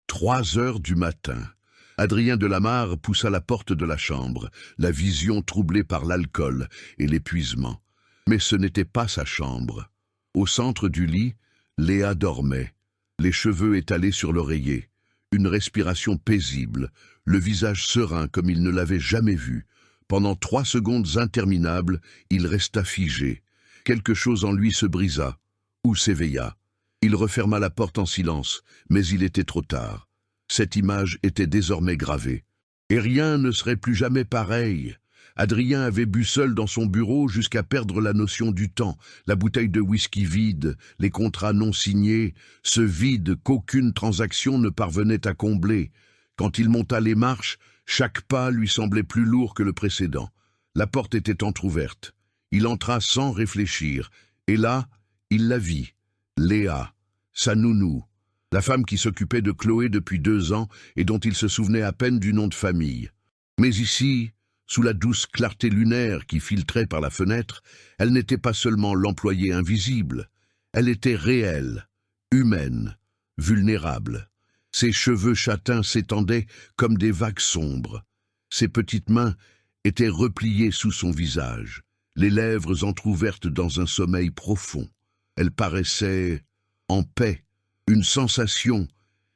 3 heures du matin. Adrien Delamarre poussa la porte de la chambre, la vision troublée par l'alcool et l'épuisement. Mais ce n'était pas sa chambre. Au centre du lit, Léa dormait, les cheveux étalés sur l'oreiller, une respiration paisible, le visage serein comme il ne l'avait jamais vu. Pendant 3 secondes interminables, il resta figé. Quelque chose en lui se brisa, ou s'éveilla. Il referma la porte en silence, mais il était trop tard. Cette image était désormais gravée. Et rien ne serait plus jamais pareil. Adrien avait bu seul dans son bureau jusqu'à perdre la notion du temps, la bouteille de whisky vide, les contrats non signés, ce vide qu'aucune transaction ne parvenait à combler. Quand il monta les marches, chaque pas lui semblait plus lourd que le précédent. La porte était entr'ouverte. Il entra sans réfléchir, et là, il la vit. Léa, sa nounou, la femme qui s'occupait de Chloé depuis 2 ans et dont il se souvenait à peine du nom de famille. Mais ici, sous la douce clarté lunaire qui filtrait par la fenêtre, elle n'était pas seulement l'employée invisible, elle était réelle, humaine, vulnérable. Ses cheveux châtains s'étendaient comme des vagues sombres. Ses petites mains étaient repliées sous son visage, les lèvres entr'ouvertes dans un sommeil profond. Elle paraissait en paix, une sensation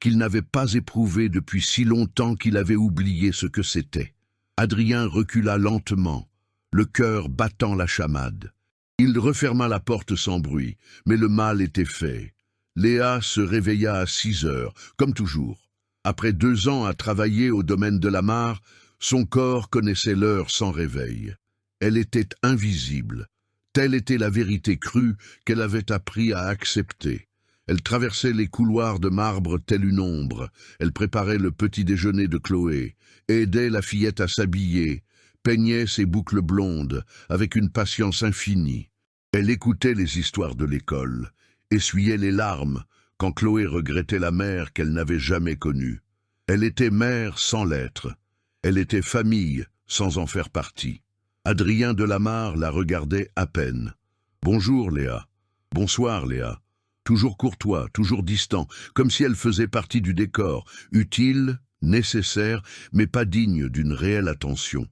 qu'il n'avait pas éprouvée depuis si longtemps qu'il avait oublié ce que c'était. Adrien recula lentement, le cœur battant la chamade. Il referma la porte sans bruit, mais le mal était fait. Léa se réveilla à 6 heures, comme toujours. Après 2 ans à travailler au domaine Delamarre, son corps connaissait l'heure sans réveil. Elle était invisible. Telle était la vérité crue qu'elle avait appris à accepter. Elle traversait les couloirs de marbre telle une ombre. Elle préparait le petit déjeuner de Chloé, aidait la fillette à s'habiller, peignait ses boucles blondes avec une patience infinie. Elle écoutait les histoires de l'école, essuyait les larmes quand Chloé regrettait la mère qu'elle n'avait jamais connue. Elle était mère sans l'être. Elle était famille sans en faire partie. Adrien Delamarre la regardait à peine. « Bonjour, Léa. Bonsoir, Léa. » Toujours courtois, toujours distant, comme si elle faisait partie du décor, utile, nécessaire, mais pas digne d'une réelle attention.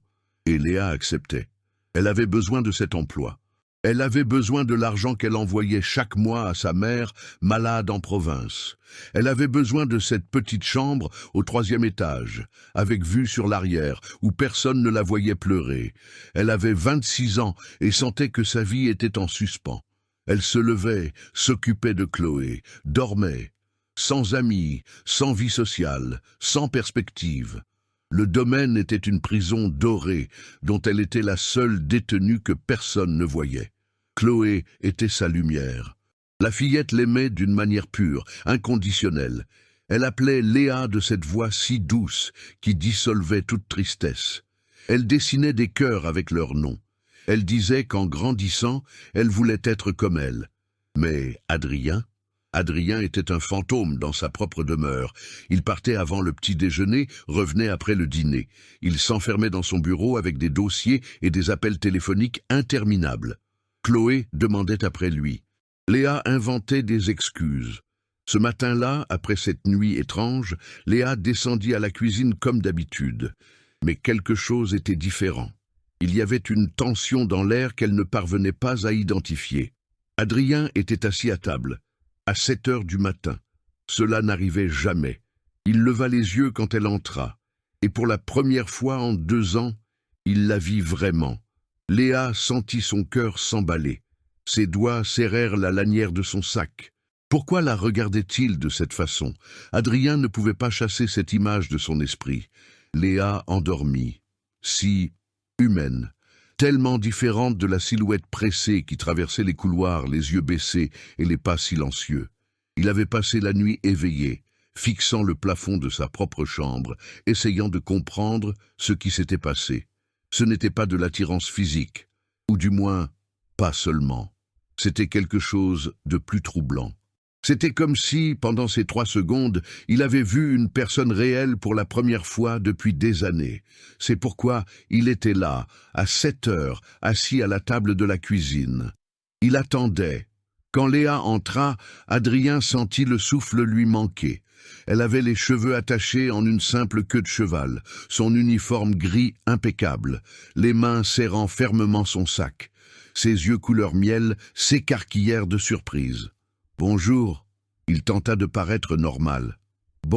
Et Léa acceptait. Elle avait besoin de cet emploi. Elle avait besoin de l'argent qu'elle envoyait chaque mois à sa mère, malade en province. Elle avait besoin de cette petite chambre au 3e étage, avec vue sur l'arrière, où personne ne la voyait pleurer. Elle avait 26 ans et sentait que sa vie était en suspens. Elle se levait, s'occupait de Chloé, dormait, sans amis, sans vie sociale, sans perspective. Le domaine était une prison dorée, dont elle était la seule détenue que personne ne voyait. Chloé était sa lumière. La fillette l'aimait d'une manière pure, inconditionnelle. Elle appelait Léa de cette voix si douce qui dissolvait toute tristesse. Elle dessinait des cœurs avec leur nom. Elle disait qu'en grandissant, elle voulait être comme elle. Mais Adrien était un fantôme dans sa propre demeure. Il partait avant le petit déjeuner, revenait après le dîner. Il s'enfermait dans son bureau avec des dossiers et des appels téléphoniques interminables. Chloé demandait après lui. Léa inventait des excuses. Ce matin-là, après cette nuit étrange, Léa descendit à la cuisine comme d'habitude. Mais quelque chose était différent. Il y avait une tension dans l'air qu'elle ne parvenait pas à identifier. Adrien était assis à table, à 7 heures du matin. Cela n'arrivait jamais. Il leva les yeux quand elle entra, et pour la première fois en 2 ans, il la vit vraiment. Léa sentit son cœur s'emballer. Ses doigts serrèrent la lanière de son sac. Pourquoi la regardait-il de cette façon? Adrien ne pouvait pas chasser cette image de son esprit. Léa endormie, si humaine, tellement différente de la silhouette pressée qui traversait les couloirs, les yeux baissés et les pas silencieux. Il avait passé la nuit éveillé, fixant le plafond de sa propre chambre, essayant de comprendre ce qui s'était passé. Ce n'était pas de l'attirance physique, ou du moins, pas seulement. C'était quelque chose de plus troublant. C'était comme si, pendant ces 3 secondes, il avait vu une personne réelle pour la première fois depuis des années. C'est pourquoi il était là, à 7 heures, assis à la table de la cuisine. Il attendait. Quand Léa entra, Adrien sentit le souffle lui manquer. Elle avait les cheveux attachés en une simple queue de cheval, son uniforme gris impeccable, les mains serrant fermement son sac. Ses yeux couleur miel s'écarquillèrent de surprise. « Bonjour !» Il tenta de paraître normal. «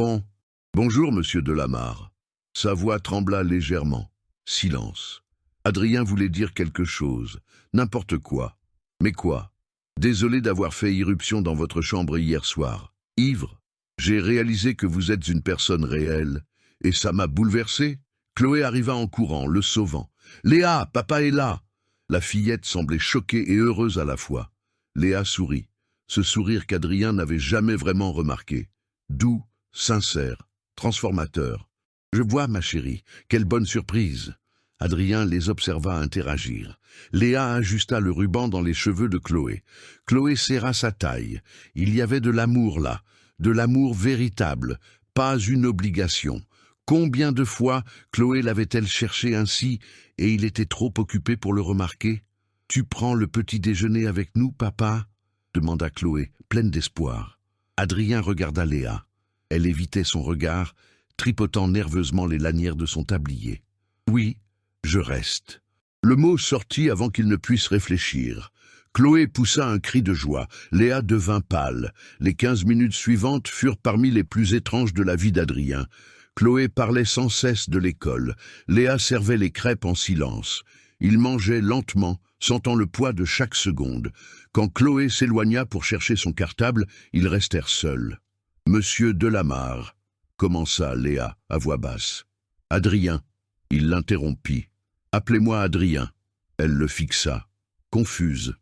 Bonjour, monsieur Delamarre. » Sa voix trembla légèrement. Silence. Adrien voulait dire quelque chose, n'importe quoi. Mais quoi? Désolé d'avoir fait irruption dans votre chambre hier soir. Ivre, j'ai réalisé que vous êtes une personne réelle, et ça m'a bouleversé. Chloé arriva en courant, le sauvant. « Léa, papa est là !» La fillette semblait choquée et heureuse à la fois. Léa sourit, ce sourire qu'Adrien n'avait jamais vraiment remarqué. Doux, sincère, transformateur. « Je vois, ma chérie, quelle bonne surprise !» Adrien les observa interagir. Léa ajusta le ruban dans les cheveux de Chloé. Chloé serra sa taille. Il y avait de l'amour là, de l'amour véritable, pas une obligation. Combien de fois Chloé l'avait-elle cherché ainsi, et il était trop occupé pour le remarquer? « Tu prends le petit déjeuner avec nous, papa ?» demanda Chloé, pleine d'espoir. Adrien regarda Léa. Elle évitait son regard, tripotant nerveusement les lanières de son tablier. « Oui, je reste. » Le mot sortit avant qu'il ne puisse réfléchir. Chloé poussa un cri de joie. Léa devint pâle. Les 15 minutes suivantes furent parmi les plus étranges de la vie d'Adrien. Chloé parlait sans cesse de l'école. Léa servait les crêpes en silence. Ils mangeaient lentement, sentant le poids de chaque seconde. Quand Chloé s'éloigna pour chercher son cartable, ils restèrent seuls. « Monsieur Delamarre » commença Léa à voix basse. « Adrien » il l'interrompit. « Appelez-moi Adrien. » Elle le fixa, confuse,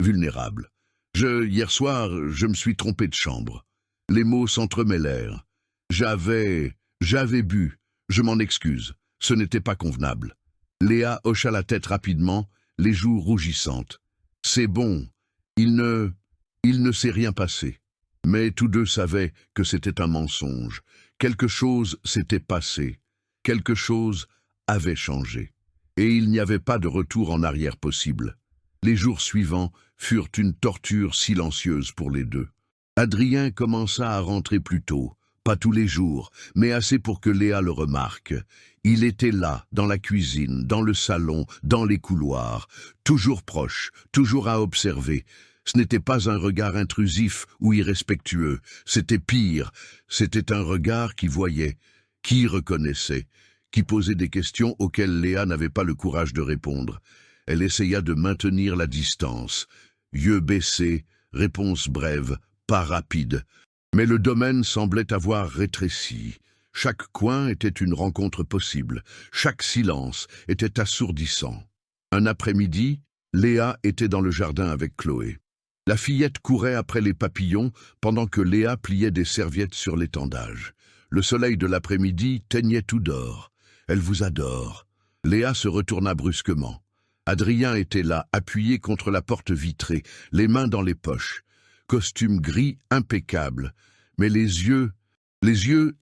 vulnérable. « Hier soir, je me suis trompé de chambre. » Les mots s'entremêlèrent. « J'avais bu. Je m'en excuse. Ce n'était pas convenable. » Léa hocha la tête rapidement, les joues rougissantes. « C'est bon. Il ne s'est rien passé. » Mais tous deux savaient que c'était un mensonge. Quelque chose s'était passé. Quelque chose avait changé. Et il n'y avait pas de retour en arrière possible. Les jours suivants furent une torture silencieuse pour les deux. Adrien commença à rentrer plus tôt. Pas tous les jours, mais assez pour que Léa le remarque. Il était là, dans la cuisine, dans le salon, dans les couloirs, toujours proche, toujours à observer. Ce n'était pas un regard intrusif ou irrespectueux, c'était pire, c'était un regard qui voyait, qui reconnaissait, qui posait des questions auxquelles Léa n'avait pas le courage de répondre. Elle essaya de maintenir la distance. Yeux baissés, réponse brève, pas rapide. Mais le domaine semblait avoir rétréci. Chaque coin était une rencontre possible. Chaque silence était assourdissant. Un après-midi, Léa était dans le jardin avec Chloé. La fillette courait après les papillons pendant que Léa pliait des serviettes sur l'étendage. Le soleil de l'après-midi teignait tout d'or. Elle vous adore. Léa se retourna brusquement. Adrien était là, appuyé contre la porte vitrée, les mains dans les poches. Costume gris impeccable, mais les yeux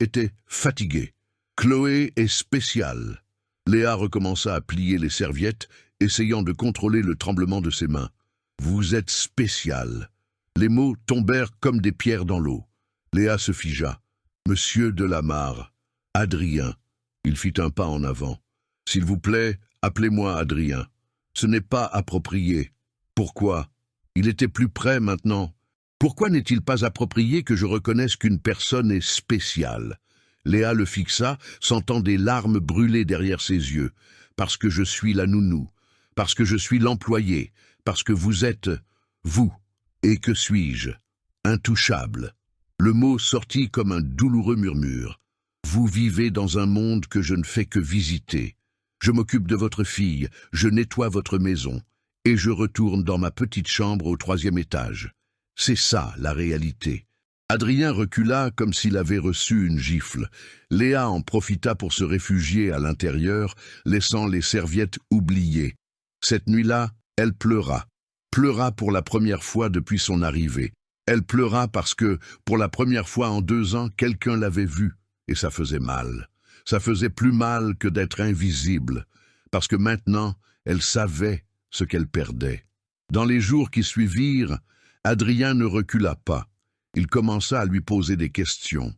étaient fatigués. Chloé est spéciale. Léa recommença à plier les serviettes, essayant de contrôler le tremblement de ses mains. Vous êtes spécial. Les mots tombèrent comme des pierres dans l'eau. Léa se figea. Monsieur Delamarre. Adrien. Il fit un pas en avant. S'il vous plaît, appelez-moi Adrien. Ce n'est pas approprié. Pourquoi? Il était plus près maintenant. Pourquoi n'est-il pas approprié que je reconnaisse qu'une personne est spéciale? Léa le fixa, sentant des larmes brûler derrière ses yeux. Parce que je suis la nounou. Parce que je suis l'employé. Parce que vous êtes vous. Et que suis-je? Intouchable. Le mot sortit comme un douloureux murmure. Vous vivez dans un monde que je ne fais que visiter. Je m'occupe de votre fille, je nettoie votre maison, et je retourne dans ma petite chambre au 3e étage. C'est ça, la réalité. Adrien recula comme s'il avait reçu une gifle. Léa en profita pour se réfugier à l'intérieur, laissant les serviettes oubliées. Cette nuit-là, elle pleura. Pleura pour la première fois depuis son arrivée. Elle pleura parce que, pour la première fois en 2 ans, quelqu'un l'avait vue, et ça faisait mal. Ça faisait plus mal que d'être invisible, parce que maintenant, elle savait ce qu'elle perdait. Dans les jours qui suivirent, Adrien ne recula pas. Il commença à lui poser des questions.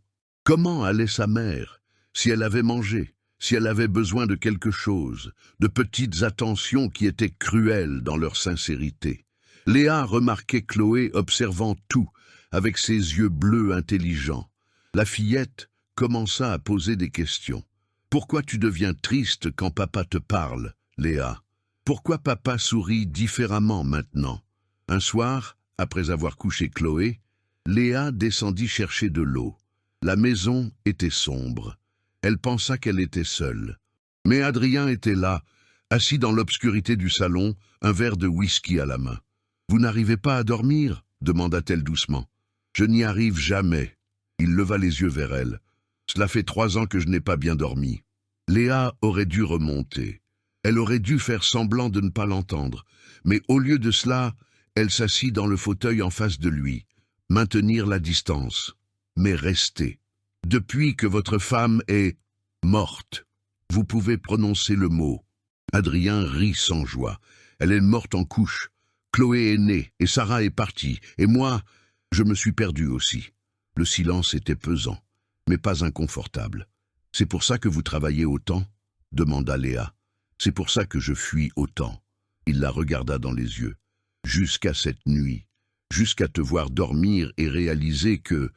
Comment allait sa mère? Si elle avait mangé, si elle avait besoin de quelque chose, de petites attentions qui étaient cruelles dans leur sincérité. Léa remarquait Chloé observant tout, avec ses yeux bleus intelligents. La fillette commença à poser des questions. « Pourquoi tu deviens triste quand papa te parle, Léa? Pourquoi papa sourit différemment maintenant ?» Un soir, après avoir couché Chloé, Léa descendit chercher de l'eau. La maison était sombre. Elle pensa qu'elle était seule. Mais Adrien était là, assis dans l'obscurité du salon, un verre de whisky à la main. « Vous n'arrivez pas à dormir ?» demanda-t-elle doucement. « Je n'y arrive jamais. » Il leva les yeux vers elle. « Cela fait 3 ans que je n'ai pas bien dormi. » Léa aurait dû remonter. Elle aurait dû faire semblant de ne pas l'entendre. Mais au lieu de cela, elle s'assit dans le fauteuil en face de lui. Maintenir la distance. Mais rester. Depuis que votre femme est morte, vous pouvez prononcer le mot. Adrien rit sans joie. Elle est morte en couche. Chloé est née et Sarah est partie. Et moi, je me suis perdu aussi. Le silence était pesant, mais pas inconfortable. « C'est pour ça que vous travaillez autant ?» demanda Léa. « C'est pour ça que je fuis autant. » Il la regarda dans les yeux. « Jusqu'à cette nuit, jusqu'à te voir dormir et réaliser que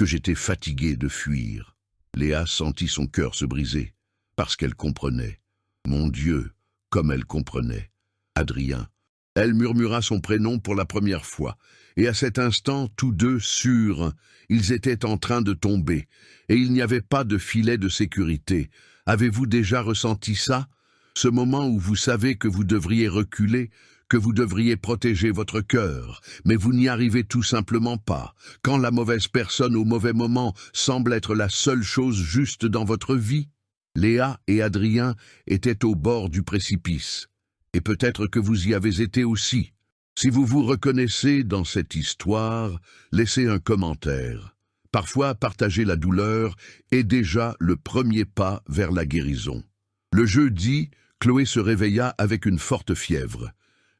j'étais fatigué de fuir. » Léa sentit son cœur se briser, parce qu'elle comprenait. Mon Dieu, comme elle comprenait. Adrien. Elle murmura son prénom pour la première fois, et à cet instant, tous deux sûrs, ils étaient en train de tomber, et il n'y avait pas de filet de sécurité. Avez-vous déjà ressenti ça? Ce moment où vous savez que vous devriez reculer, que vous devriez protéger votre cœur, mais vous n'y arrivez tout simplement pas, quand la mauvaise personne au mauvais moment semble être la seule chose juste dans votre vie? Léa et Adrien étaient au bord du précipice, et peut-être que vous y avez été aussi. Si vous vous reconnaissez dans cette histoire, laissez un commentaire. Parfois, partager la douleur est déjà le premier pas vers la guérison. Le jeudi, Chloé se réveilla avec une forte fièvre.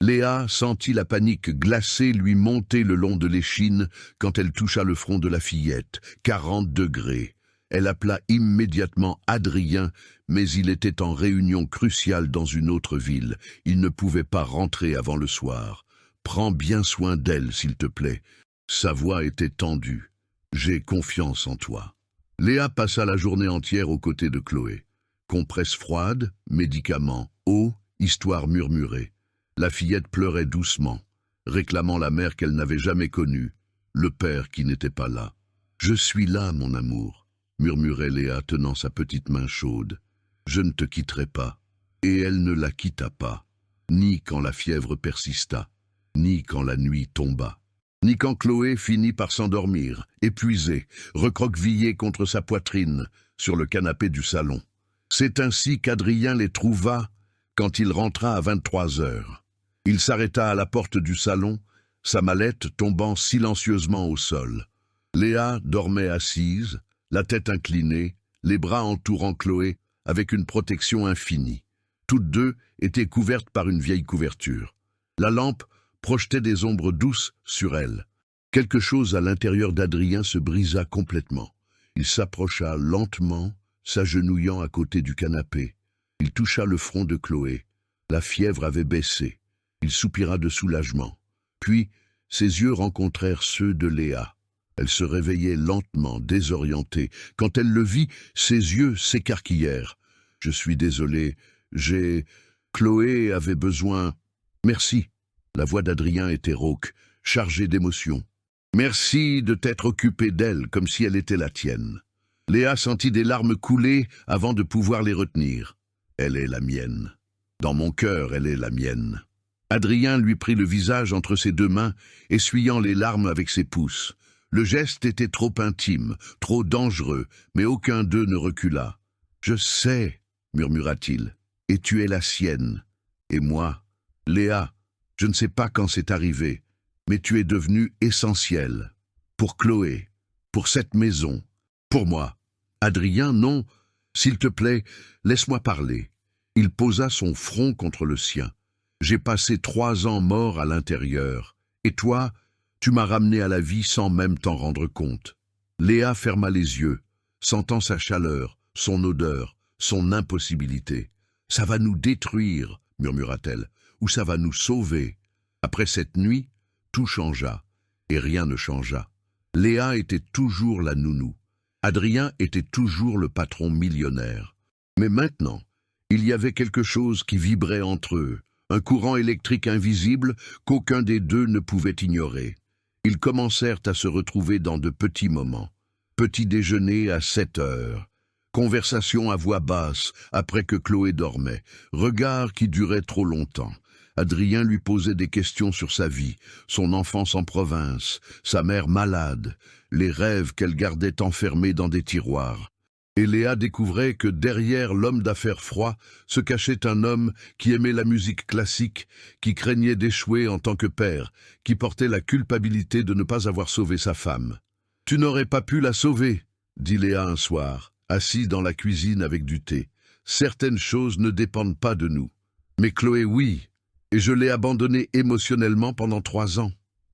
Léa sentit la panique glacée lui monter le long de l'échine quand elle toucha le front de la fillette, 40 degrés. Elle appela immédiatement Adrien, mais il était en réunion cruciale dans une autre ville. Il ne pouvait pas rentrer avant le soir. « Prends bien soin d'elle, s'il te plaît. » Sa voix était tendue. « J'ai confiance en toi. » Léa passa la journée entière aux côtés de Chloé. Compresse froide, médicaments, eau, histoire murmurée. La fillette pleurait doucement, réclamant la mère qu'elle n'avait jamais connue, le père qui n'était pas là. « Je suis là, mon amour, » murmurait Léa tenant sa petite main chaude. « Je ne te quitterai pas. » Et elle ne la quitta pas, ni quand la fièvre persista, ni quand la nuit tomba, ni quand Chloé finit par s'endormir, épuisée, recroquevillée contre sa poitrine, sur le canapé du salon. C'est ainsi qu'Adrien les trouva quand il rentra à 23 heures. Il s'arrêta à la porte du salon, sa mallette tombant silencieusement au sol. Léa dormait assise, la tête inclinée, les bras entourant Chloé, avec une protection infinie. Toutes deux étaient couvertes par une vieille couverture. La lampe projetait des ombres douces sur elles. Quelque chose à l'intérieur d'Adrien se brisa complètement. Il s'approcha lentement, s'agenouillant à côté du canapé. Il toucha le front de Chloé. La fièvre avait baissé. Il soupira de soulagement. Puis, ses yeux rencontrèrent ceux de Léa. Elle se réveillait lentement, désorientée. Quand elle le vit, ses yeux s'écarquillèrent. « Je suis désolé, Chloé avait besoin... » « Merci. » La voix d'Adrien était rauque, chargée d'émotion. « Merci de t'être occupé d'elle comme si elle était la tienne. » Léa sentit des larmes couler avant de pouvoir les retenir. « Elle est la mienne. Dans mon cœur, elle est la mienne. » Adrien lui prit le visage entre ses deux mains, essuyant les larmes avec ses pouces. Le geste était trop intime, trop dangereux, mais aucun d'eux ne recula. « Je sais, » murmura-t-il, « et tu es la sienne. Et moi, Léa, je ne sais pas quand c'est arrivé, mais tu es devenue essentielle. Pour Chloé, pour cette maison, pour moi. » « Adrien, non, s'il te plaît, laisse-moi parler. » Il posa son front contre le sien. « J'ai passé 3 ans mort à l'intérieur, et toi, tu m'as ramené à la vie sans même t'en rendre compte. » Léa ferma les yeux. sentant sa chaleur, son odeur, son impossibilité. « Ça va nous détruire », murmura-t-elle, « ou ça va nous sauver. » Après cette nuit, tout changea, et rien ne changea. Léa était toujours la nounou. Adrien était toujours le patron millionnaire. Mais maintenant, il y avait quelque chose qui vibrait entre eux, un courant électrique invisible qu'aucun des deux ne pouvait ignorer. Ils commencèrent à se retrouver dans de petits moments. Petit déjeuner à 7 heures. Conversation à voix basse après que Chloé dormait. Regard qui durait trop longtemps. Adrien lui posait des questions sur sa vie, son enfance en province, sa mère malade, les rêves qu'elle gardait enfermés dans des tiroirs. Et Léa découvrait que derrière l'homme d'affaires froid se cachait un homme qui aimait la musique classique, qui craignait d'échouer en tant que père, qui portait la culpabilité de ne pas avoir sauvé sa femme. « Tu n'aurais pas pu la sauver », dit Léa un soir, assis dans la cuisine avec du thé. « Certaines choses ne dépendent pas de nous. » Mais Chloé, oui, et je l'ai abandonnée émotionnellement pendant 3 ans.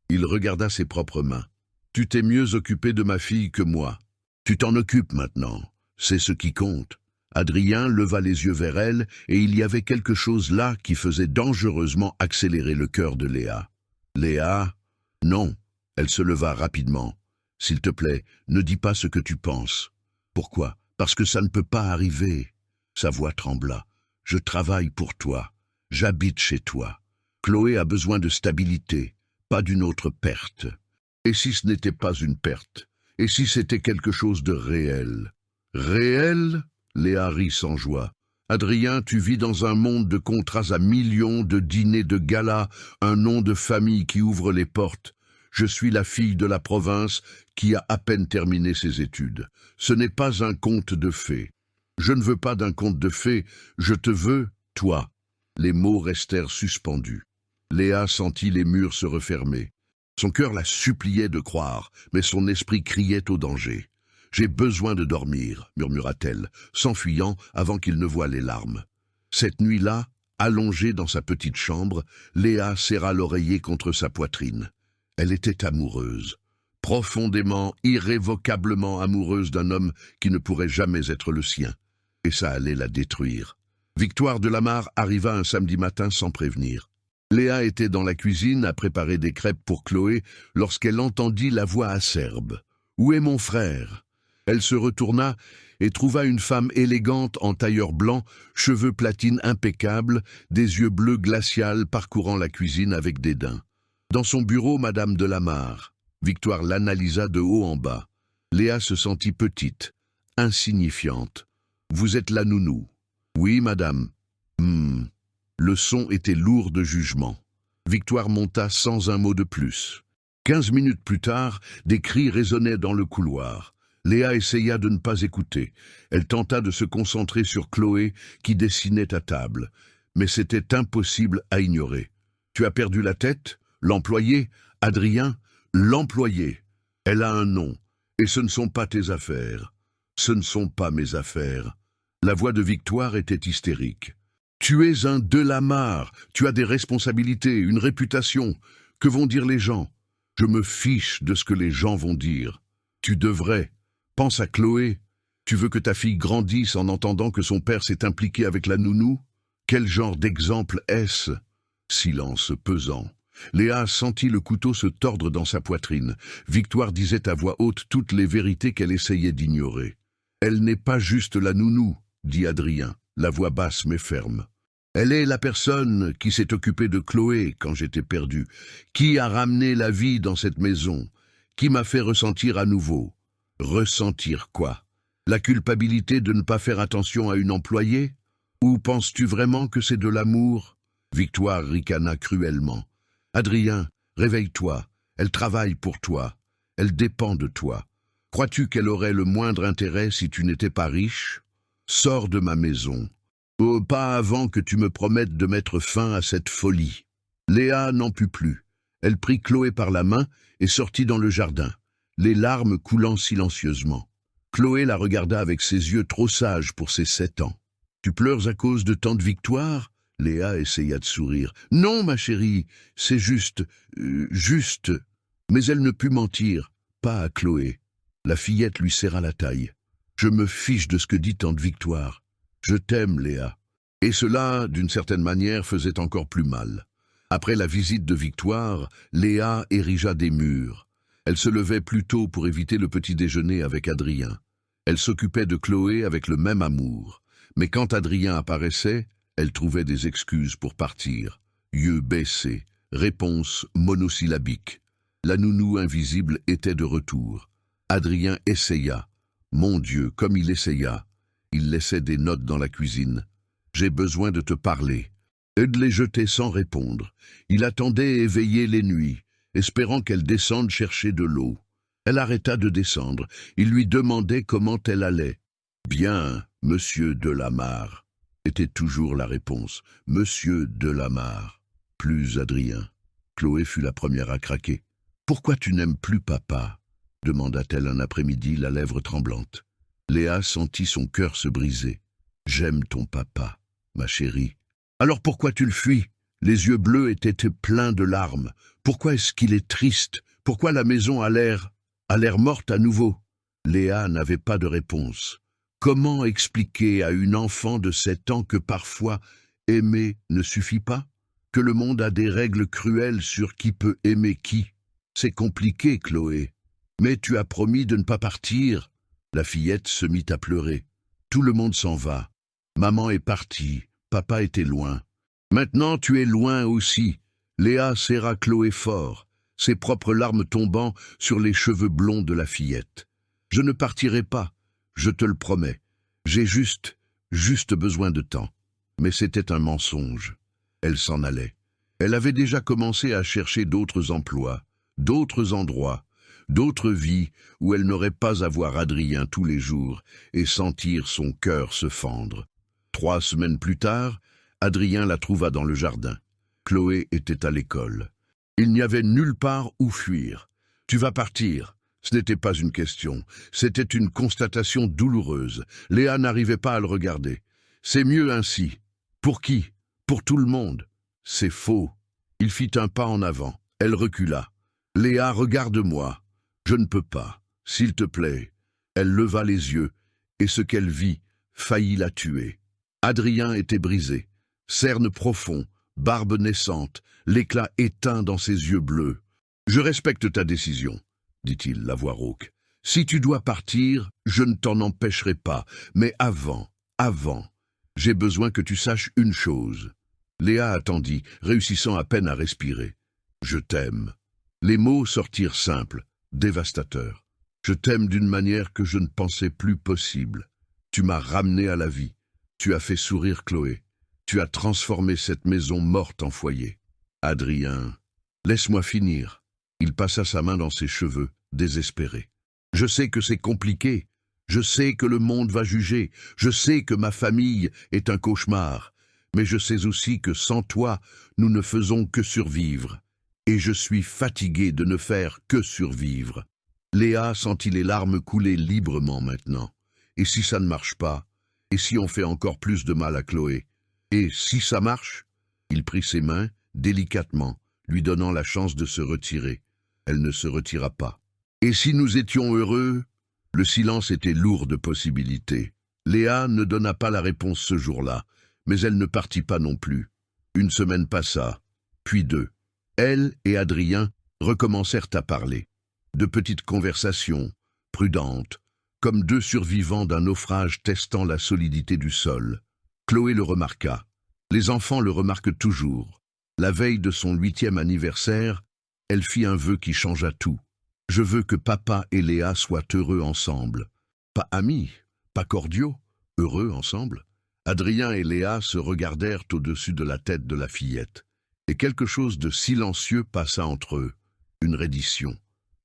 Il regarda ses propres mains. « Tu t'es mieux occupé de ma fille que moi. Tu t'en occupes maintenant. C'est ce qui compte. » Adrien leva les yeux vers elle, et il y avait quelque chose là qui faisait dangereusement accélérer le cœur de Léa. « Léa, non. » Elle se leva rapidement. « S'il te plaît, ne dis pas ce que tu penses. »« Pourquoi ? Parce que ça ne peut pas arriver. » Sa voix trembla. « Je travaille pour toi. J'habite chez toi. Chloé a besoin de stabilité, pas d'une autre perte. Et si ce n'était pas une perte? Et si c'était quelque chose de réel? » « Réel ?» Léa rit sans joie. « Adrien, tu vis dans un monde de contrats à millions, de dîners de gala, un nom de famille qui ouvre les portes. Je suis la fille de la province qui a à peine terminé ses études. Ce n'est pas un conte de fées. Je ne veux pas d'un conte de fées, je te veux, toi. » Les mots restèrent suspendus. Léa sentit les murs se refermer. Son cœur la suppliait de croire, mais son esprit criait au danger. « J'ai besoin de dormir », murmura-t-elle, s'enfuyant avant qu'il ne voie les larmes. Cette nuit-là, allongée dans sa petite chambre, Léa serra l'oreiller contre sa poitrine. Elle était amoureuse, profondément, irrévocablement amoureuse d'un homme qui ne pourrait jamais être le sien. Et ça allait la détruire. Victoire Delamarre arriva un samedi matin sans prévenir. Léa était dans la cuisine à préparer des crêpes pour Chloé lorsqu'elle entendit la voix acerbe. « Où est mon frère ?» Elle se retourna et trouva une femme élégante en tailleur blanc, cheveux platine impeccables, des yeux bleus glacial parcourant la cuisine avec dédain. Dans son bureau, Madame Delamarre. Victoire l'analysa de haut en bas. Léa se sentit petite, insignifiante. « Vous êtes la nounou. »« Oui, madame. » Le son était lourd de jugement. Victoire monta sans un mot de plus. 15 minutes plus tard, des cris résonnaient dans le couloir. Léa essaya de ne pas écouter. Elle tenta de se concentrer sur Chloé qui dessinait à table. Mais c'était impossible à ignorer. « Tu as perdu la tête ? L'employé ? Adrien ? L'employé. Elle a un nom. Et ce ne sont pas tes affaires. Ce ne sont pas mes affaires. » La voix de Victoire était hystérique. « Tu es un Delamarre. Tu as des responsabilités, une réputation. Que vont dire les gens ? Je me fiche de ce que les gens vont dire. Tu devrais. Pense à Chloé. Tu veux que ta fille grandisse en entendant que son père s'est impliqué avec la nounou ? Quel genre d'exemple est-ce » Silence pesant. Léa sentit le couteau se tordre dans sa poitrine. Victoire disait à voix haute toutes les vérités qu'elle essayait d'ignorer. « Elle n'est pas juste la nounou, » dit Adrien, la voix basse mais ferme. « Elle est la personne qui s'est occupée de Chloé quand j'étais perdu, qui a ramené la vie dans cette maison, qui m'a fait ressentir à nouveau. » Ressentir quoi? La culpabilité de ne pas faire attention à une employée? Ou penses-tu vraiment que c'est de l'amour? Victoire ricana cruellement. « Adrien, réveille-toi, elle travaille pour toi, elle dépend de toi. Crois-tu qu'elle aurait le moindre intérêt si tu n'étais pas riche? Sors de ma maison. Oh, pas avant que tu me promettes de mettre fin à cette folie. » Léa n'en put plus. Elle prit Chloé par la main et sortit dans le jardin, les larmes coulant silencieusement. Chloé la regarda avec ses yeux trop sages pour ses 7 ans. « Tu pleures à cause de tant de victoires ?» Léa essaya de sourire. « Non, ma chérie, c'est juste... juste... » Mais elle ne put mentir, pas à Chloé. La fillette lui serra la taille. « Je me fiche de ce que dit tante Victoire. Je t'aime, Léa. Et cela, d'une certaine manière, faisait encore plus mal. Après la visite de Victoire, Léa érigea des murs. Elle se levait plus tôt pour éviter le petit déjeuner avec Adrien. Elle s'occupait de Chloé avec le même amour. Mais quand Adrien apparaissait, elle trouvait des excuses pour partir. Yeux baissés, réponse monosyllabique. La nounou invisible était de retour. Adrien essaya. Mon Dieu, comme il essaya. Il laissait des notes dans la cuisine. « J'ai besoin de te parler. » Ed les jetait sans répondre. Il attendait éveillé les nuits, espérant qu'elle descende chercher de l'eau. Elle arrêta de descendre. Il lui demandait comment elle allait. « Bien, monsieur Delamarre » était toujours la réponse. « Monsieur Delamarre. » Plus Adrien. Chloé fut la première à craquer. « Pourquoi tu n'aimes plus papa ?» demanda-t-elle un après-midi, la lèvre tremblante. Léa sentit son cœur se briser. « J'aime ton papa, ma chérie. » « Alors pourquoi tu le fuis ?» Les yeux bleus étaient pleins de larmes. « Pourquoi est-ce qu'il est triste? Pourquoi la maison a l'air morte à nouveau ?» Léa n'avait pas de réponse. Comment expliquer à une enfant de 7 ans que parfois aimer ne suffit pas? Que le monde a des règles cruelles sur qui peut aimer qui? C'est compliqué, Chloé. Mais tu as promis de ne pas partir. La fillette se mit à pleurer. Tout le monde s'en va. Maman est partie. Papa était loin. Maintenant tu es loin aussi. Léa serra Chloé fort, ses propres larmes tombant sur les cheveux blonds de la fillette. Je ne partirai pas, je te le promets. J'ai juste besoin de temps. Mais c'était un mensonge. Elle s'en allait. Elle avait déjà commencé à chercher d'autres emplois, d'autres endroits, d'autres vies où elle n'aurait pas à voir Adrien tous les jours et sentir son cœur se fendre. 3 semaines plus tard, Adrien la trouva dans le jardin. Chloé était à l'école. Il n'y avait nulle part où fuir. « Tu vas partir ?» Ce n'était pas une question, c'était une constatation douloureuse. Léa n'arrivait pas à le regarder. « C'est mieux ainsi. » « Pour qui ? Pour tout le monde. » « C'est faux. » Il fit un pas en avant. Elle recula. « Léa, regarde-moi. » « Je ne peux pas. S'il te plaît. » Elle leva les yeux, et ce qu'elle vit faillit la tuer. Adrien était brisé, cerne profond, barbe naissante, l'éclat éteint dans ses yeux bleus. « Je respecte ta décision, » dit-il, la voix rauque. « Si tu dois partir, je ne t'en empêcherai pas. Mais avant, j'ai besoin que tu saches une chose. » Léa attendit, réussissant à peine à respirer. « Je t'aime. » Les mots sortirent simples, dévastateurs. « Je t'aime d'une manière que je ne pensais plus possible. Tu m'as ramené à la vie. Tu as fait sourire Chloé. Tu as transformé cette maison morte en foyer. » Adrien, laisse-moi finir. Il passa sa main dans ses cheveux, désespéré. « Je sais que c'est compliqué. Je sais que le monde va juger. Je sais que ma famille est un cauchemar. Mais je sais aussi que sans toi, nous ne faisons que survivre. Et je suis fatigué de ne faire que survivre. » Léa sentit les larmes couler librement maintenant. Et si ça ne marche pas? Et si on fait encore plus de mal à Chloé? Et si ça marche? Il prit ses mains, délicatement, lui donnant la chance de se retirer. Elle ne se retira pas. Et si nous étions heureux? Le silence était lourd de possibilités. Léa ne donna pas la réponse ce jour-là, mais elle ne partit pas non plus. 1 semaine passa, puis 2. Elle et Adrien recommencèrent à parler. De petites conversations, prudentes, comme 2 survivants d'un naufrage testant la solidité du sol. Chloé le remarqua. Les enfants le remarquent toujours. La veille de son 8e anniversaire, elle fit un vœu qui changea tout. « Je veux que papa et Léa soient heureux ensemble. » Pas amis, pas cordiaux, heureux ensemble. Adrien et Léa se regardèrent au-dessus de la tête de la fillette. Et quelque chose de silencieux passa entre eux. Une reddition,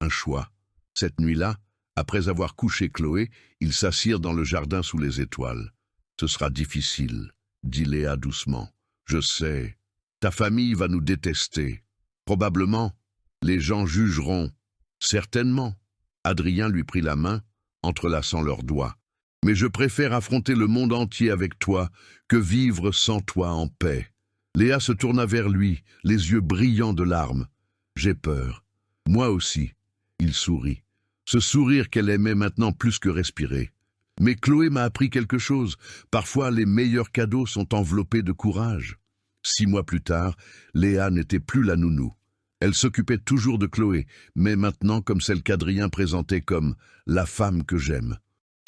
un choix. Cette nuit-là, après avoir couché Chloé, ils s'assirent dans le jardin sous les étoiles. « Ce sera difficile, » dit Léa doucement. « Je sais. Ta famille va nous détester. Probablement. Les gens jugeront. Certainement. » Adrien lui prit la main, entrelaçant leurs doigts. « Mais je préfère affronter le monde entier avec toi que vivre sans toi en paix. » Léa se tourna vers lui, les yeux brillants de larmes. « J'ai peur. Moi aussi. » Il sourit. Ce sourire qu'elle aimait maintenant plus que respirer. Mais Chloé m'a appris quelque chose. Parfois, les meilleurs cadeaux sont enveloppés de courage. 6 mois plus tard, Léa n'était plus la nounou. Elle s'occupait toujours de Chloé, mais maintenant comme celle qu'Adrien présentait comme « la femme que j'aime ».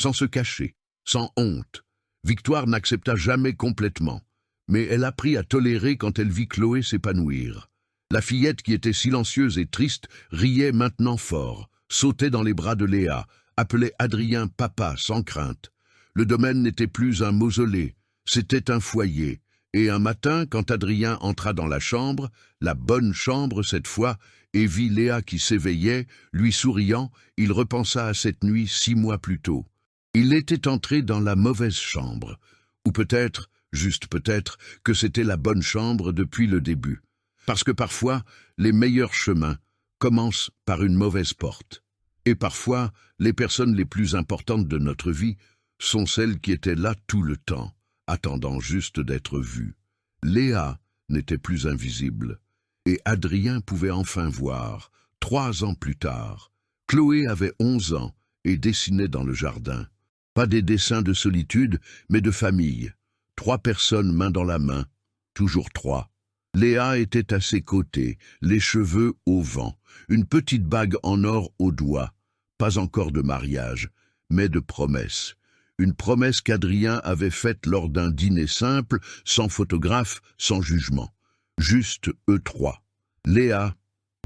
Sans se cacher, sans honte. Victoire n'accepta jamais complètement, mais elle apprit à tolérer quand elle vit Chloé s'épanouir. La fillette qui était silencieuse et triste riait maintenant fort, sautait dans les bras de Léa, appelait Adrien papa sans crainte. Le domaine n'était plus un mausolée, c'était un foyer. Et un matin, quand Adrien entra dans la chambre, la bonne chambre cette fois, et vit Léa qui s'éveillait, lui souriant, il repensa à cette nuit 6 mois plus tôt. Il était entré dans la mauvaise chambre, ou peut-être, juste peut-être, que c'était la bonne chambre depuis le début. Parce que parfois, les meilleurs chemins commencent par une mauvaise porte. Et parfois, les personnes les plus importantes de notre vie sont celles qui étaient là tout le temps, attendant juste d'être vues. Léa n'était plus invisible, et Adrien pouvait enfin voir, 3 ans plus tard. Chloé avait 11 ans et dessinait dans le jardin. Pas des dessins de solitude, mais de famille. 3 personnes main dans la main, toujours 3. Léa était à ses côtés, les cheveux au vent, une petite bague en or au doigt. Pas encore de mariage, mais de promesse. Une promesse qu'Adrien avait faite lors d'un dîner simple, sans photographe, sans jugement. Juste eux 3. « Léa, »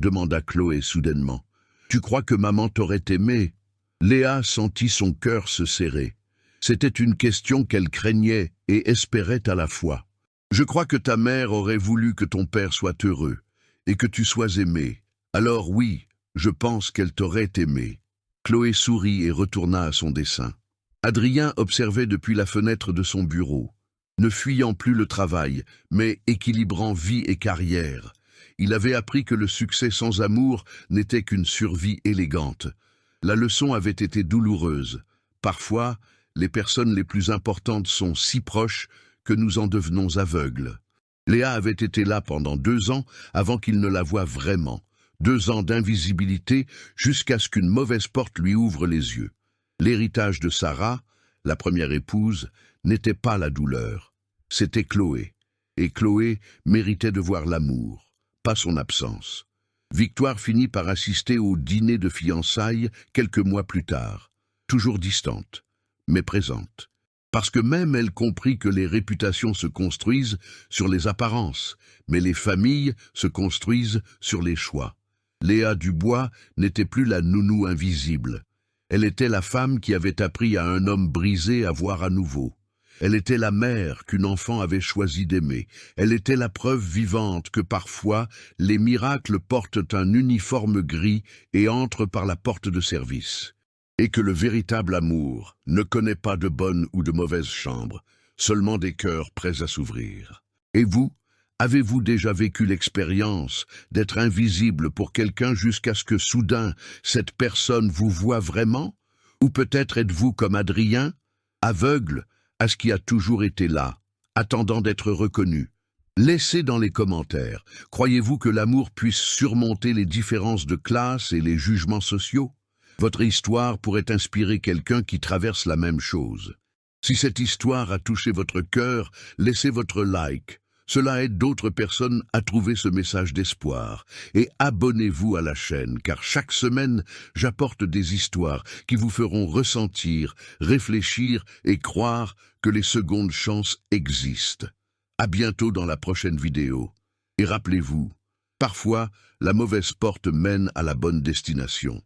demanda Chloé soudainement, « tu crois que maman t'aurait aimé ?» Léa sentit son cœur se serrer. C'était une question qu'elle craignait et espérait à la fois. « Je crois que ta mère aurait voulu que ton père soit heureux et que tu sois aimé. Alors oui, je pense qu'elle t'aurait aimé. » Chloé sourit et retourna à son dessin. Adrien observait depuis la fenêtre de son bureau, ne fuyant plus le travail, mais équilibrant vie et carrière. Il avait appris que le succès sans amour n'était qu'une survie élégante. La leçon avait été douloureuse. Parfois, les personnes les plus importantes sont si proches que nous en devenons aveugles. Léa avait été là pendant 2 ans avant qu'il ne la voie vraiment. 2 ans d'invisibilité jusqu'à ce qu'une mauvaise porte lui ouvre les yeux. L'héritage de Sarah, la première épouse, n'était pas la douleur. C'était Chloé. Et Chloé méritait de voir l'amour, pas son absence. Victoire finit par assister au dîner de fiançailles quelques mois plus tard. Toujours distante, mais présente. Parce que même elle comprit que les réputations se construisent sur les apparences, mais les familles se construisent sur les choix. Léa Dubois n'était plus la nounou invisible. Elle était la femme qui avait appris à un homme brisé à voir à nouveau. Elle était la mère qu'une enfant avait choisi d'aimer. Elle était la preuve vivante que parfois les miracles portent un uniforme gris et entrent par la porte de service. Et que le véritable amour ne connaît pas de bonne ou de mauvaise chambre, seulement des cœurs prêts à s'ouvrir. Et vous, avez-vous déjà vécu l'expérience d'être invisible pour quelqu'un jusqu'à ce que soudain cette personne vous voie vraiment? Ou peut-être êtes-vous comme Adrien, aveugle à ce qui a toujours été là, attendant d'être reconnu? Laissez dans les commentaires, croyez-vous que l'amour puisse surmonter les différences de classe et les jugements sociaux? Votre histoire pourrait inspirer quelqu'un qui traverse la même chose. Si cette histoire a touché votre cœur, laissez votre like. Cela aide d'autres personnes à trouver ce message d'espoir. Et abonnez-vous à la chaîne, car chaque semaine, j'apporte des histoires qui vous feront ressentir, réfléchir et croire que les secondes chances existent. À bientôt dans la prochaine vidéo. Et rappelez-vous, parfois, la mauvaise porte mène à la bonne destination.